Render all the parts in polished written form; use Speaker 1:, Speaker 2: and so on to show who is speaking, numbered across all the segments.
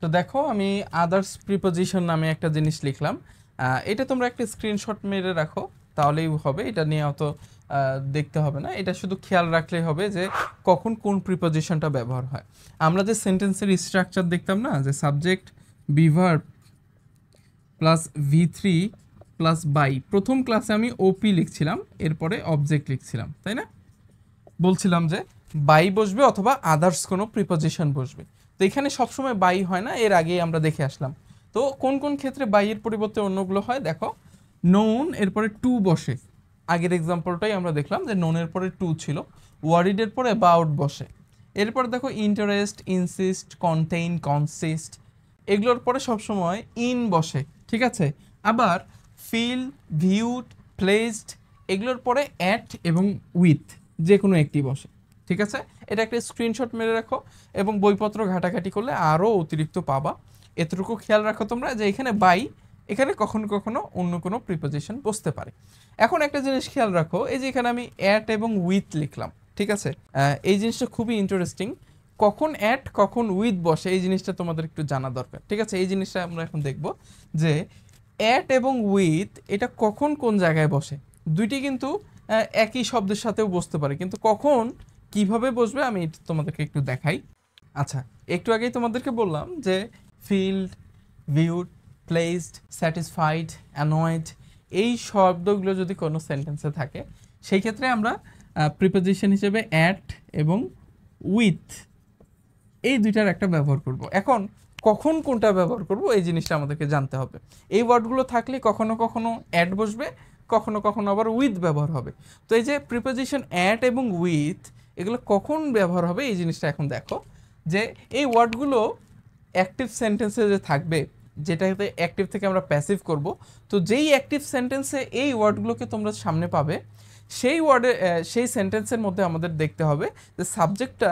Speaker 1: তো দেখো আমি আদার্স প্রিপোজিশন নামে একটা জিনিস লিখলাম, এটা তোমরা একটা স্ক্রিনশট মেরে রাখো তাহলেই হবে, এটা নিয়ে অত দেখতে হবে না, এটা শুধু খেয়াল রাখলেই হবে যে কখন কোন প্রিপোজিশনটা ব্যবহার হয়। আমরা যে সেন্টেন্সের স্ট্রাকচার দেখতাম না, যে subject be verb plus V3 plus by, প্রথম ক্লাসে আমি ওপি লিখছিলাম, এরপরে অবজেক্ট লিখছিলাম, তাই না? বলছিলাম যে বাই বসবে অথবা আদার্স কোনো প্রিপোজিশন বসবে। তো এখানে সবসময় বাই হয় না, এর আগেই আমরা দেখে আসলাম। তো কোন কোন ক্ষেত্রে বাইয়ের পরিবর্তে অন্যগুলো হয় দেখো, নোন এরপরে টু বসে, আগের এক্সাম্পলটাই আমরা দেখলাম যে নোনের পরে টু ছিল, ওয়ারিডের পরে অ্যাবাউট বসে। এরপর দেখো ইন্টারেস্ট, ইনসিস্ট, কন্টেইন, কনসিস্ট, এগুলোর পরে সবসময় ইন বসে, ঠিক আছে? আবার ফিল, ভিউড, প্লেসড, এগুলোর পরে অ্যাট এবং উইথ যে কোনো একটি বসে, ঠিক আছে? এটা একটা স্ক্রিনশট মেরে রাখো এবং বইপত্র ঘাটাঘাটি করলে আরও অতিরিক্ত পাবা। এতটুকু খেয়াল রাখো তোমরা যে এখানে বাই, এখানে কখনো কখনো অন্য কোনো প্রিপোজিশন বসতে পারে। এখন একটা জিনিস খেয়াল রাখো, এই যে এখানে আমি অ্যাট এবং উইথ লিখলাম, ঠিক আছে? এই জিনিসটা খুবই ইন্টারেস্টিং, কখন অ্যাট কখন উইথ বসে এই জিনিসটা তোমাদের একটু জানা দরকার, ঠিক আছে? এই জিনিসটা আমরা এখন দেখব যে অ্যাট এবং উইথ এটা কখন কোন জায়গায় বসে। দুইটি কিন্তু একই শব্দের সাথেও বসতে পারে, কিন্তু কখন কিভাবে বসবে আমি তোমাদেরকে একটু দেখাই। আচ্ছা, একটু আগেই তোমাদেরকে বললাম যে field, viewed, placed, satisfied, annoyed, এই শব্দগুলো যদি কোনো সেন্টেন্সে থাকে সেই ক্ষেত্রে আমরা প্রিপোজিশন হিসেবে অ্যাট এবং উইথ এই দুইটার একটা ব্যবহার করব। এখন কখন কোনটা ব্যবহার করব এই জিনিসটা আমাদেরকে জানতে হবে। এই ওয়ার্ডগুলো থাকলে কখনো কখনো অ্যাট বসবে, কখনো কখনো আবার উইথ ব্যবহার হবে। তো এই যে প্রিপোজিশন অ্যাট এবং উইথ এগুলো কখন ব্যবহার হবে এই জিনিসটা এখন দেখো, যে এই ওয়ার্ডগুলো অ্যাক্টিভ সেন্টেন্সে যে থাকবে, যেটাতে অ্যাক্টিভ থেকে আমরা প্যাসিভ করব, তো যেই অ্যাক্টিভ সেন্টেন্সে এই ওয়ার্ডগুলোকে তোমরা সামনে পাবে সেই ওয়ার্ডে সেই সেন্টেন্সের মধ্যে আমাদের দেখতে হবে যে সাবজেক্টটা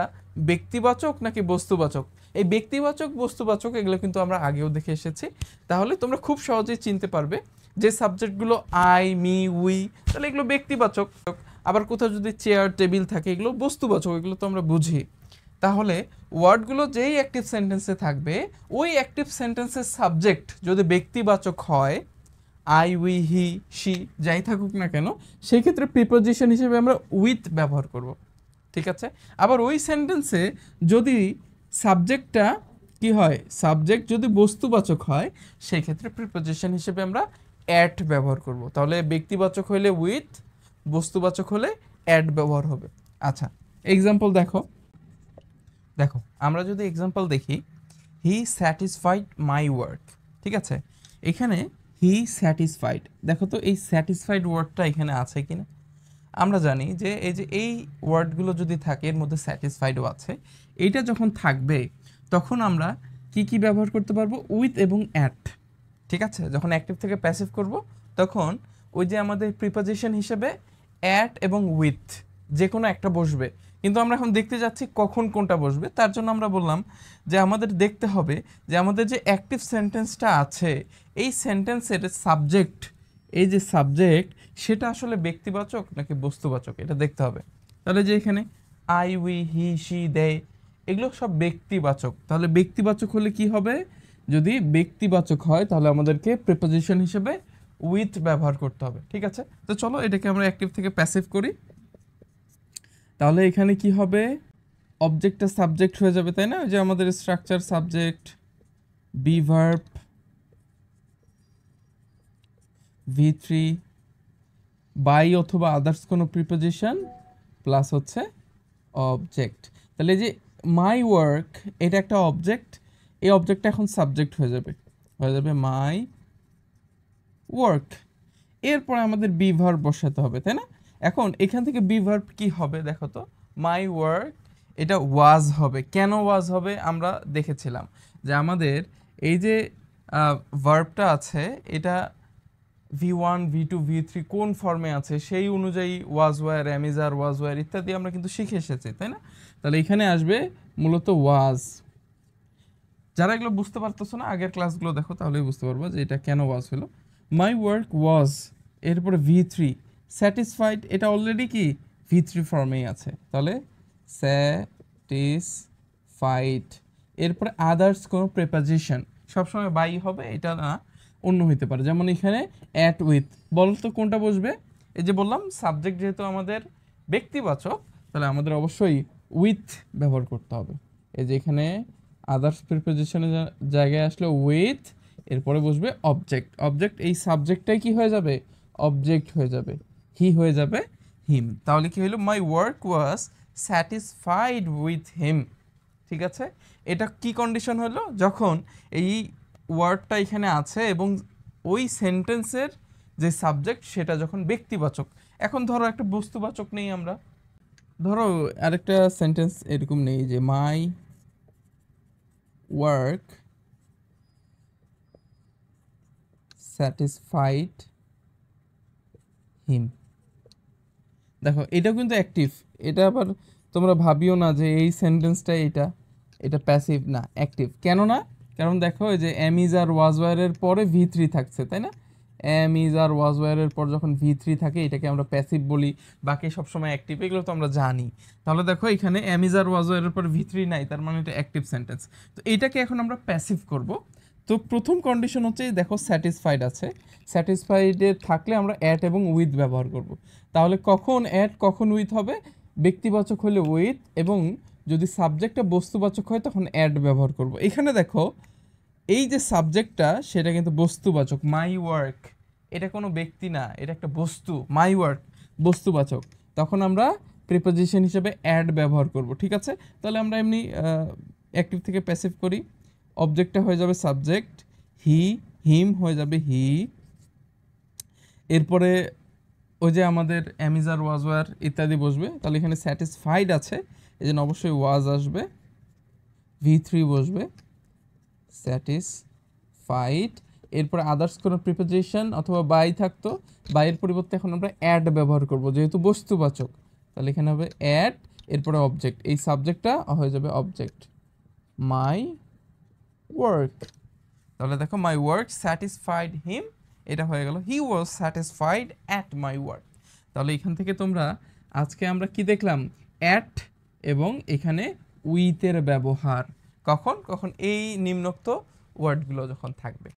Speaker 1: ব্যক্তিবাচক নাকি বস্তুবাচক। এই ব্যক্তিবাচক বস্তুবাচক এগুলো কিন্তু আমরা আগেও দেখে এসেছি, তাহলে তোমরা খুব সহজেই চিনতে পারবে যে সাবজেক্টগুলো আই, মি, উই, তাহলে এগুলো ব্যক্তিবাচক। আবার কোথাও যদি চেয়ার, টেবিল থাকে এগুলো বস্তুবাচক, এগুলো তো আমরা বুঝি। তাহলে ওয়ার্ডগুলো যেই অ্যাক্টিভ সেন্টেন্সে থাকবে ওই অ্যাক্টিভ সেন্টেন্সের সাবজেক্ট যদি ব্যক্তিবাচক হয়, আই, উই, হি, শি যাই থাকুক না কেন, সেই ক্ষেত্রে প্রিপোজিশন হিসেবে আমরা উইথ ব্যবহার করব, ঠিক আছে? আবার ওই সেন্টেন্সে যদি সাবজেক্টটা কি হয়, সাবজেক্ট যদি বস্তুবাচক হয় সেই ক্ষেত্রে প্রিপোজিশন হিসেবে আমরা অ্যাট ব্যবহার করব। তাহলে ব্যক্তিবাচক হলে উইথ, বস্তুবাচক হলে অ্যাট ব্যবহার হবে। আচ্ছা, এক্সাম্পল দেখো, দেখো আমরা যদি এক্সাম্পল দেখি, হি স্যাটিসফাইড মাই ওয়ার্ক, ঠিক আছে? এখানে হি স্যাটিসফাইড, দেখো তো এই স্যাটিসফাইড ওয়ার্ডটা এখানে আছে কিনা। আমরা জানি যে এই ওয়ার্ডগুলো যদি থাকে এর মধ্যে স্যাটিসফাইডও আছে, এইটা যখন থাকবে তখন আমরা কি ব্যবহার করতে পারবো, উইথ এবং অ্যাট, ঠিক আছে? যখন অ্যাক্টিভ থেকে প্যাসিভ করব তখন ওই যে আমাদের প্রিপোজিশন হিসেবে অ্যাট এবং উইথ যে কোনো একটা বসবে, কিন্তু আমরা এখন দেখতে যাচ্ছি কখন কোনটা বসবে। তার জন্য আমরা বললাম যে আমাদের দেখতে হবে যে আমাদের যে অ্যাক্টিভ সেন্টেন্সটা আছে এই সেন্টেন্সের সাবজেক্ট, এই যে সাবজেক্ট সেটা আসলে ব্যক্তিবাচক নাকি বস্তুবাচক এটা দেখতে হবে। তাহলে যে এখানে আই, উই, হি, শি, দে এগুলো সব ব্যক্তিবাচক, তাহলে ব্যক্তিবাচক হলে কি হবে, যদি ব্যক্তিবাচক হয় তাহলে আমাদেরকে প্রিপোজিশন হিসেবে উইথ ব্যবহার করতে হবে, ঠিক আছে? তো চলো এটাকে আমরা অ্যাক্টিভ থেকে প্যাসিভ করি। তাহলে এখানে কি হবে, অবজেক্টটা সাবজেক্ট হয়ে যাবে, তাই না? যে আমাদের structure subject, be verb, V3 by অথবা আদার্স কোনো প্রিপোজিশন প্লাস হচ্ছে অবজেক্ট। তাহলে যে মাই ওয়ার্ক এটা একটা অবজেক্ট, এই অবজেক্টটা এখন সাবজেক্ট হয়ে যাবে মাই ওয়ার্ক। এরপরে আমাদের বি ভার্ব বসাতে হবে, তাই না? এখন এখান থেকে বি ভার্ব কি হবে দেখো তো, মাই ওয়ার্ক এটা ওয়াজ হবে। কেন ওয়াজ হবে আমরা দেখেছিলাম যে আমাদের এই যে ভার্বটা আছে এটা V1, V2, V3 কোন ফর্মে আছে সেই অনুযায়ী was were, am is are, was were ইত্যাদি আমরা কিন্তু শিখে এসেছি, তাই না? তাহলে এখানে আসবে মূলত ওয়াজ। যারা এগুলো বুঝতে পারতেছো না আগের ক্লাসগুলো দেখো তাহলেই বুঝতে পারবো যে এটা কেন ওয়াজ হলো। মাই ওয়ার্ক ওয়াজ, এরপরে V3 স্যাটিসফাইড, এটা অলরেডি কি V3 ফর্মেই আছে, তাহলে স্যাটিসফাইড এরপরে আদার্স কোনো প্রিপোজিশন, সবসময় বাই হবে এটা না, অন্য হইতে পারে। যেমন এখানে অ্যাট উইথ, বলতো কোনটা বসবে? এই যে বললাম সাবজেক্ট যেহেতু আমাদের ব্যক্তিবাচক, তাহলে আমাদের অবশ্যই উইথ ব্যবহার করতে হবে। এই যে এখানে আদার্স প্রিপোজিশনের জায়গায় আসলে উইথ, এরপরে বসবে অবজেক্ট। অবজেক্ট এই সাবজেক্টটাই কি হয়ে যাবে? অবজেক্ট হয়ে যাবে, হি হয়ে যাবে হিম। তাহলে কি হলো? My work was satisfied with him. ঠিক আছে, এটা কি কন্ডিশন হলো? যখন এই ওয়ার্ডটা এখানে আছে এবং ওই সেন্টেন্সের যে সাবজেক্ট সেটা যখন ব্যক্তিবাচক। এখন ধরো একটা বস্তুবাচক নেই আমরা, ধরো আরেকটা সেন্টেন্স এরকম নেই যে মাই ওয়ার্ক স্যাটিসফাইড হিম। দেখো এটা কিন্তু অ্যাক্টিভ, এটা আবার তোমরা ভাবিও না যে এই সেন্টেন্সটা এটা প্যাসিভ না, অ্যাক্টিভ। কেন না? কারণ দেখো এই যে এম ইজ আর ওয়াজ ওয়ারের পরে V3 থাকছে, তাই না? এম ইজ আর ওয়াজ ওয়ারের পর যখন V3 থাকে এটাকে আমরা প্যাসিভ বলি, বাকি সবসময় অ্যাক্টিভ, এগুলো তো আমরা জানি। তাহলে দেখো এখানে এম ইজ আর ওয়াজ ওয়ারের পর V3 নাই, তার মানে এটা অ্যাক্টিভ সেন্টেন্স। তো এইটাকে এখন আমরা প্যাসিভ করব। তো প্রথম কন্ডিশন হচ্ছে দেখো স্যাটিসফাইড আছে, স্যাটিসফাইডে থাকলে আমরা অ্যাট এবং উইথ ব্যবহার করব। তাহলে কখন অ্যাট কখন উইথ হবে? ব্যক্তিবাচক হলে উইথ, এবং যদি সাবজেক্টটা বস্তুবাচক হয় তখন অ্যাড ব্যবহার করব। এখানে দেখো এই যে সাবজেক্টটা সেটা কিন্তু বস্তুবাচক, মাই ওয়ার্ক, এটা কোনো ব্যক্তি না, এটা একটা বস্তু। মাই ওয়ার্ক বস্তুবাচক, তখন আমরা প্রিপোজিশন হিসেবে অ্যাড ব্যবহার করব। ঠিক আছে, তাহলে আমরা এমনি অ্যাক্টিভ থেকে প্যাসিভ করি। অবজেক্টটা হয়ে যাবে সাবজেক্ট, হি, হিম হয়ে যাবে হি। এরপরে ওই যে আমাদের অ্যামিজার ওয়াজ ওয়ার ইত্যাদি বসবে। তাহলে এখানে স্যাটিসফাইড আছে, এই জন্য অবশ্যই ওয়াজ আসবে, V3 বসবে, স্যাটিসফাইড। এরপরে আদার্স কোনো প্রিপোজিশন অথবা বাই থাকতো, বাইয়ের পরিবর্তে এখন আমরা অ্যাড ব্যবহার করব যেহেতু বস্তুবাচক। তাহলে এখানে হবে অ্যাড, এরপরে অবজেক্ট, এই সাবজেক্টটা হয়ে যাবে অবজেক্ট, মাই ওয়ার্ক। তাহলে দেখো মাই ওয়ার্ক স্যাটিসফাইড হিম, এটা হয়ে গেল he was satisfied at my work. তাহলে এখান থেকে তোমরা আজকে আমরা কি দেখলাম? অ্যাট এবং এখানে উইথের ব্যবহার কখন কখন এই নিম্নোক্ত ওয়ার্ডগুলো যখন থাকবে।